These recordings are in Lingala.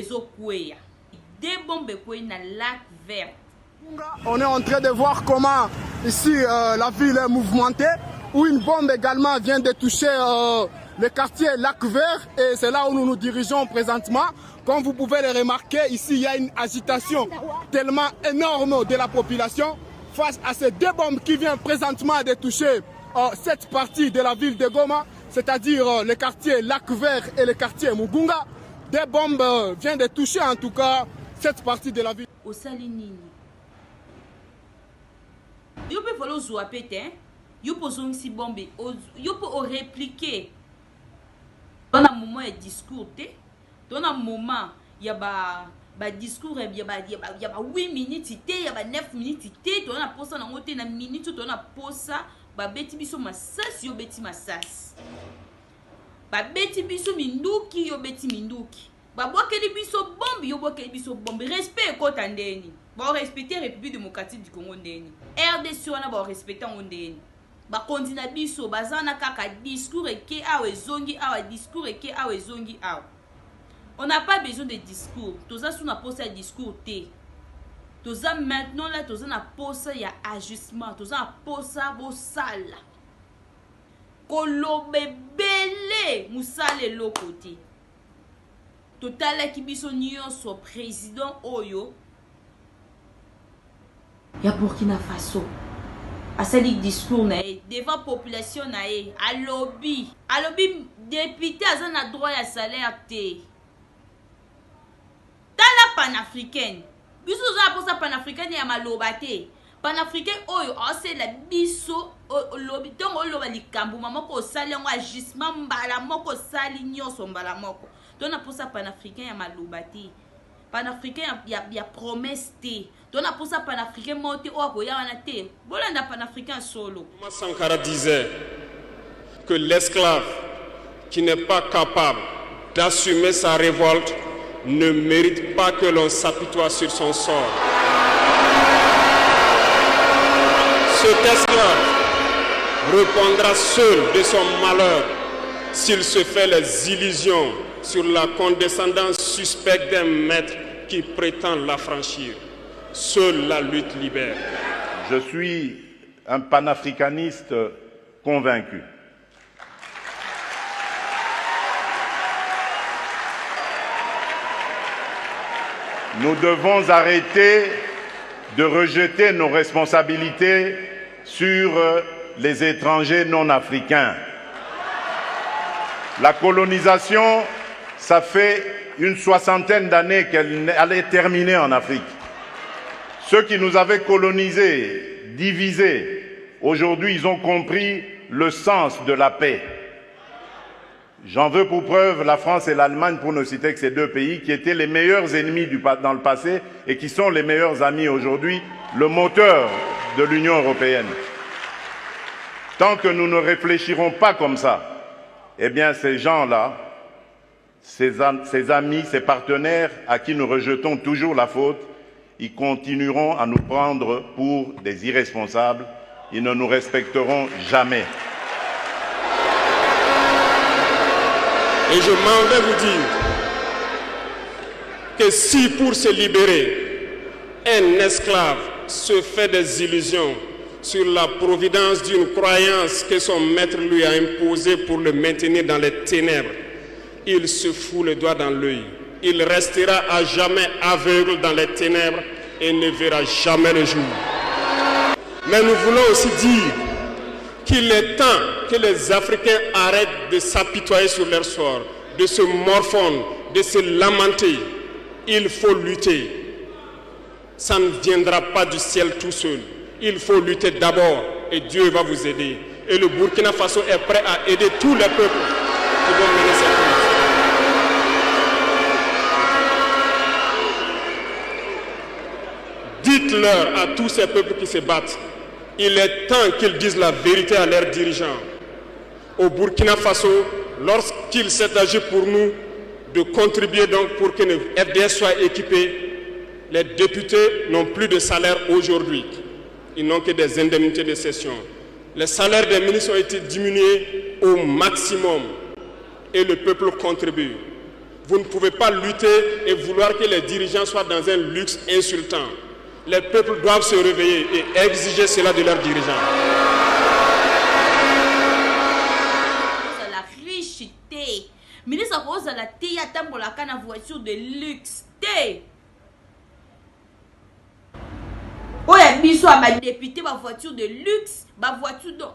Deux bombes dans le lac vert. On est en train de voir comment ici la ville est mouvementée, où une bombe également vient de toucher le quartier Lac Vert, et c'est là où nous nous dirigeons présentement. Comme vous pouvez le remarquer, ici il y a une agitation tellement énorme de la population face à ces deux bombes qui viennent présentement de toucher cette partie de la ville de Goma, c'est-à-dire le quartier Lac Vert et le quartier Mugunga. Des bombes viennent de toucher en tout cas cette partie de la ville. Au Salinini. Vous pouvez follow Zouapete, vous pouvez aussi bomber, vous pouvez répliquer. Dans un moment, il y a discours, dans un moment, il y a un discours, il y a 8 minutes, il y a 9 minutes, il y a une minute, il y a ba beti biso masasi yo beti masasi ba beti biso minduki yo beti minduki ba bwakeli biso bombe yo bwakeli biso bombe respect ekota ndeni ba respecter République démocratique du Congo ndeni RDC wana ba respecter ndeni ba kondina biso bazana kaka discours eke awe zongi awa discours eke awe zongi awa. On n'a pas besoin de discours, toza sous na posa discours te. Toza maintenant là, toza na posa ya ajustement, toza na posa bo sala. Kolobe bele musale lokote. Totala ki biso nyonso président oyo ya Burkina Faso. Asali discours na e devant population na e alobi député azana droit ya salaire te. Tala panafricaine. Biso za posa panafricaine ya malobate. Panafricain oyo ose la biso lobi tongo loba likambu mamoko osali ngo agissement mbala moko sali nyonso mbala moko. Tona posa panafricain ya malobate. Panafricain ya promesse te. Tona posa panafricain monte o akoya wana te. Bolanda panafricain solo. Sankara disait que l'esclave qui n'est pas capable d'assumer sa révolte ne mérite pas que l'on s'apitoie sur son sort. Cet esclave répondra seul de son malheur s'il se fait les illusions sur la condescendance suspecte d'un maître qui prétend l'affranchir. Seule la lutte libère. Je suis un panafricaniste convaincu. Nous devons arrêter de rejeter nos responsabilités sur les étrangers non africains. La colonisation, ça fait une soixantaine d'années qu'elle allait terminer en Afrique. Ceux qui nous avaient colonisés, divisés, aujourd'hui ils ont compris le sens de la paix. J'en veux pour preuve la France et l'Allemagne, pour ne citer que ces deux pays, qui étaient les meilleurs ennemis dans le passé et qui sont les meilleurs amis aujourd'hui, le moteur de l'Union européenne. Tant que nous ne réfléchirons pas comme ça, eh bien ces gens-là, ces amis, ces partenaires à qui nous rejetons toujours la faute, ils continueront à nous prendre pour des irresponsables, ils ne nous respecteront jamais. Et je m'en vais vous dire que si pour se libérer, un esclave se fait des illusions sur la providence d'une croyance que son maître lui a imposée pour le maintenir dans les ténèbres, il se fout le doigt dans l'œil. Il restera à jamais aveugle dans les ténèbres et ne verra jamais le jour. Mais nous voulons aussi dire qu'il est temps que les Africains arrêtent de s'apitoyer sur leur sort, de se morfondre, de se lamenter. Il faut lutter. Ça ne viendra pas du ciel tout seul. Il faut lutter d'abord et Dieu va vous aider. Et le Burkina Faso est prêt à aider tous les peuples qui vont mener cette lutte. Dites-leur à tous ces peuples qui se battent, il est temps qu'ils disent la vérité à leurs dirigeants. Au Burkina Faso, lorsqu'il s'est agi pour nous de contribuer donc pour que le FDS soit équipé, les députés n'ont plus de salaire aujourd'hui. Ils n'ont que des indemnités de session. Les salaires des ministres ont été diminués au maximum et le peuple contribue. Vous ne pouvez pas lutter et vouloir que les dirigeants soient dans un luxe insultant. Les peuples doivent se réveiller et exiger cela de leurs dirigeants. La riche, ministre Rose la thé à tambolaka na voiture de luxe, thé. Oh, il y a biso à ma député, ma voiture de luxe, ma voiture donc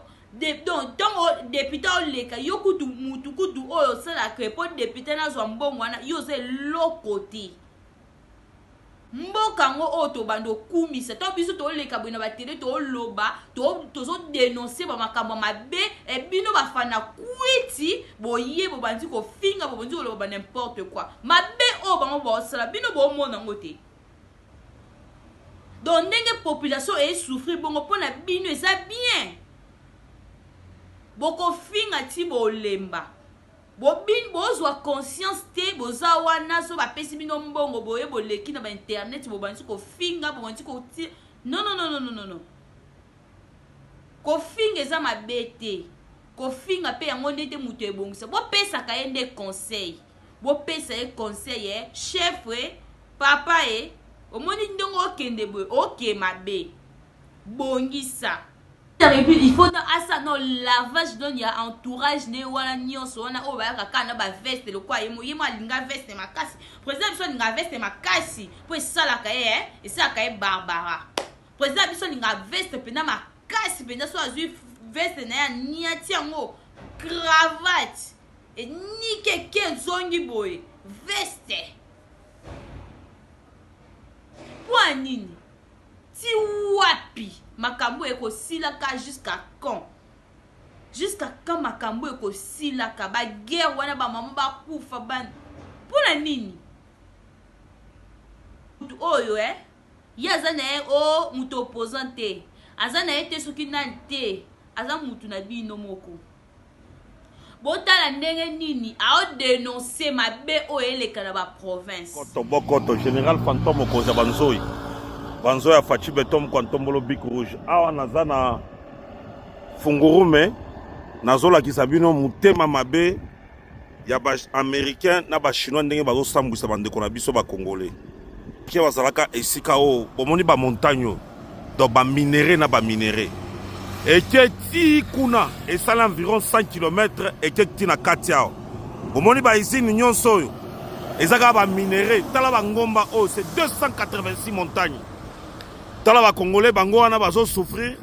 député au leka, yoku du mutuku du oh, c'est la crépon député na zombon wana, yo c'est l'autre côté. Mboka ngo oto bando kumisa to biso to leka bino ba télé to loba to zo dénoncer ba makambo mabe e bino ba fana kwiti boye bo bandi ko finga bo bandi ko loba n'importe quoi mabe o bango bo sala bino bo mona ngote donc ndenge population e souffrir bongo pona bino eza bien boko finga ti bo lemba bobin bozwa conscience te boza wana so bapesi bino mbongo boye boleki na ba internet bobanzi ko finga bobanzi ko ti non ko finga eza mabete ko finga pe yango ndete mutu ebongisa bopesa ka yende conseil bopesa ye conseil chef papa omoni ndongo okende boye oke mabe bongisa. Il faut dans lavage donc il y a entourage ne wala nyonso wana o ba kana ba veste le quoi yemo linga veste makasi président biso linga veste makasi po sala ka et ça ka barbara président biso linga veste pena makasi pena so azu veste na ya niati yango cravate et ni quelqu'un zongi boy veste pour nini ti wapi makambo eko silaka jusqu'à quand makambo eko silaka ba guerre wana ba mama ba kufa ban pona nini oyo yazana o muto opposante azana ete soki nante aza mutu na bino moko botala ndenge nini ao dénoncer mabe o eleka na ba province koto général fantôme koza banzoi banzo ya fachi betom kwantombolo bik rouge awa naza na fungurume nazolakisa bino mutema mabe ya ba américain na ba chinois ndenge bazosambwisa bandeko na biso ba congolais ke bazalaka esika o bomoni ba montagne do ba minéré na ba minéré eke ti kuna esala environ 100 km eke ti na kati yao bomoni ba usine nyonso oyo ezaka ba minéré tala ba ngomba o c'est 286 montagnes. Tala ba congolais bango wana bazo souffrir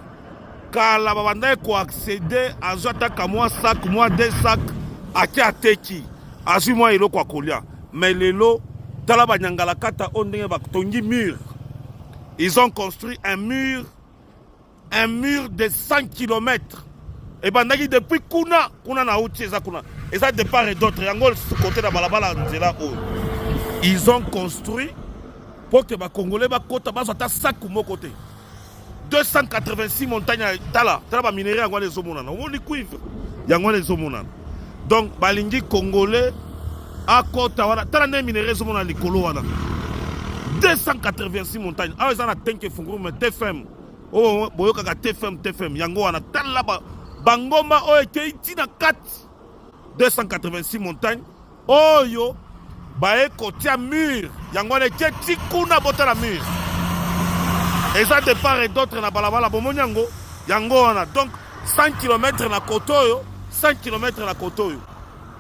kala babanda ko accéder à ataka moi sac moi 2 sacs ake ateki azu moi eloko akolia mais lelo tala ba nyangala kata ondenge ba tongi mur. Ils ont construit un mur de 100 km et bandaki depuis kuna na uti eza kuna eza de part et d'autre yango côté na balabala nzela o ils ont construit pour que les Congolais soient 286 montagnes tala minéraux yango les omonana omoni cuivre yango les omonana donc balingi Congolais akota wana tala ne minéraux omonana likolo wana 286 montagnes awa eza na tenke funguru me TFM o boyokaka TFM yango wana tala bangoma oyo ekei tina 4 286 montagnes oyo bae kotia mur yango ne keti kuna bota la mur et ça de part et d'autre na balabala bomoni yango wana donc 100 km na kotoyo 100 km na kotoyo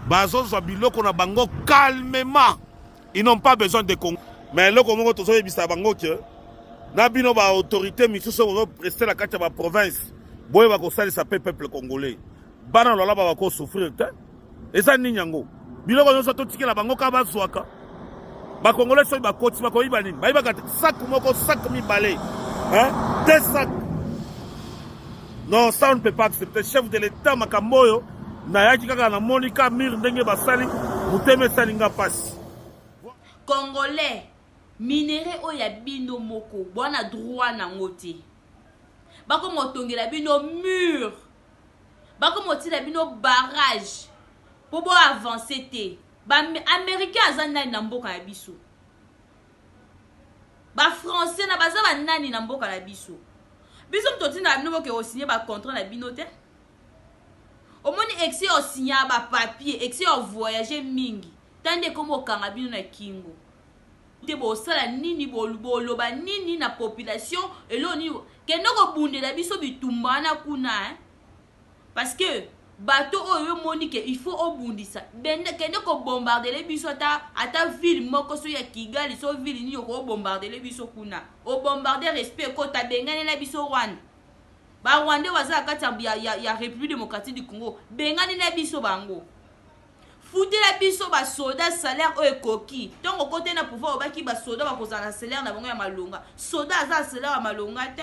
bazo zwa biloko na bango calmement ils n'ont pas besoin de Congo mais loko moko tozo yebisa bango ke na bino ba autorité misusu ko prester la carte ba province boye ba ko salisa peuple congolais bana lola ba ko souffrir te et ça ni nyango biloko nyonso totikela bango ka bazwaka bakongolais soki bakoti bakoyiba nini bayibaka sac moko sac mibale 2 sacs non ça on ne peut pas accepter chef de l'état makambo oyo nayaki kaka na monika mur ndenge basali muteme salinga pasi congolais minéré oyo ya bino moko bwana droit nango te bakomotongela bino mur bakomotila bino barrage pour avancer te ba américain aza nani na mboka ya biso ba français na baza ba nani na mboka na biso mtotina bino boke osigner ba contrat na bino te omoni exe osigner ba papier exe o voyager mingi tande komo kangabino na kingo te bosala nini boloba nini na population elo ni kende ko bundela biso bitumba na kuna parce que bateau oyo moni que il faut obundisa bende kende ko bombarder biso ata ville moko so ya Kigali so ville ni ko bombarder biso kuna o bombarder respect ko tabengane na biso Rwanda ba Rwanda waza kati ya République démocratique du Congo bengane na biso bango fouté la biso ba soda salaire o ekoki tongo kote na pouvoir obaki ba soda ba kozana salaire na bango ya malonga soda za salaire ya malonga te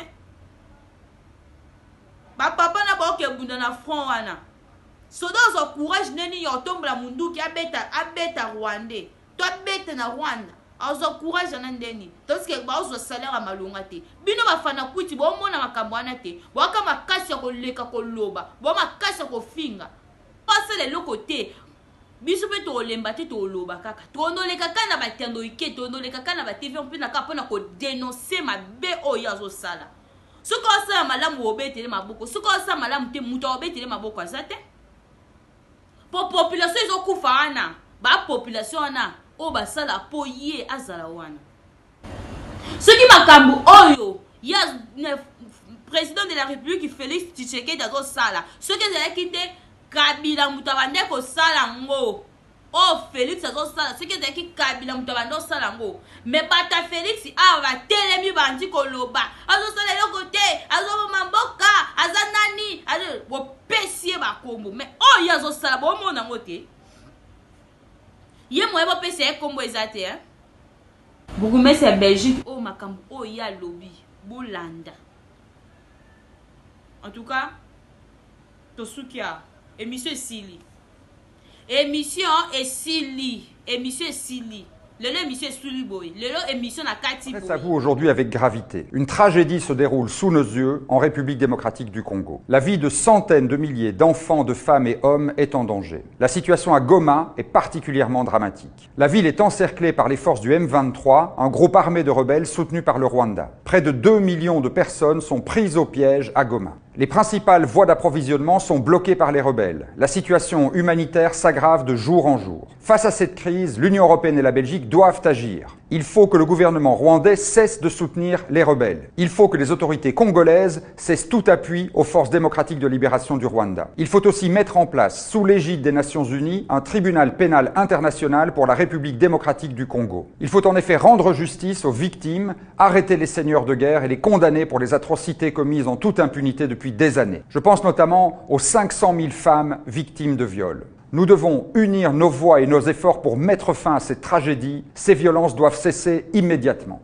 ba papa na ba ke bunda na front wana soda zo courage neni yo tombola munduki abeta Rwandais to abeta na Rwanda azo courage na ndeni parce que ba zo salaire ya malonga te bino ba fana kuti bo mona makambo wana te bo ka makasi ko leka ko loba bo makasi ko finga passe le lokote biso pe to lemba te to loba kaka to ndoleka kana batendo ike to ndoleka kana ba TV mpina ka pona ko dénoncer ma be oya zo sala soko sa malamu obetele maboko soko sa malamu te muto obetele maboko azate po population zo kufa ana ba population ana o ba sala po ye azala wana soki makambo oyo ya président de la République Félix Tshisekedi zo sala soki ezala kite Kabila mutabande ko sala ngo oh Félix azo sala ce qui est qui Kabila mutabande sala ngo mais bata Félix ava telemi bandi ko loba azo sala le côté azo mamboka azanani azo bo pesie ba kombo mais oh yazo sala bo mona ngote ye mo bo pesie kombo ezate hein bugume c'est Belgique oh makambo oh ya lobby bolanda en tout cas tosukia émission Sili. Émission est Sili. Émission Sili. L'émission est Sili Boy. L'émission na Kati Boy. À vous aujourd'hui avec gravité. Une tragédie se déroule sous nos yeux en République démocratique du Congo. La vie de centaines de milliers d'enfants, de femmes et hommes est en danger. La situation à Goma est particulièrement dramatique. La ville est encerclée par les forces du M23, un groupe armé de rebelles soutenu par le Rwanda. Près de 2 millions de personnes sont prises au piège à Goma. Les principales voies d'approvisionnement sont bloquées par les rebelles. La situation humanitaire s'aggrave de jour en jour. Face à cette crise, l'Union européenne et la Belgique doivent agir. Il faut que le gouvernement rwandais cesse de soutenir les rebelles. Il faut que les autorités congolaises cessent tout appui aux forces démocratiques de libération du Rwanda. Il faut aussi mettre en place, sous l'égide des Nations Unies, un tribunal pénal international pour la République démocratique du Congo. Il faut en effet rendre justice aux victimes, arrêter les seigneurs de guerre et les condamner pour les atrocités commises en toute impunité depuis des années. Je pense notamment aux 500 000 femmes victimes de viols. Nous devons unir nos voix et nos efforts pour mettre fin à cette tragédie. Ces violences doivent cesser immédiatement.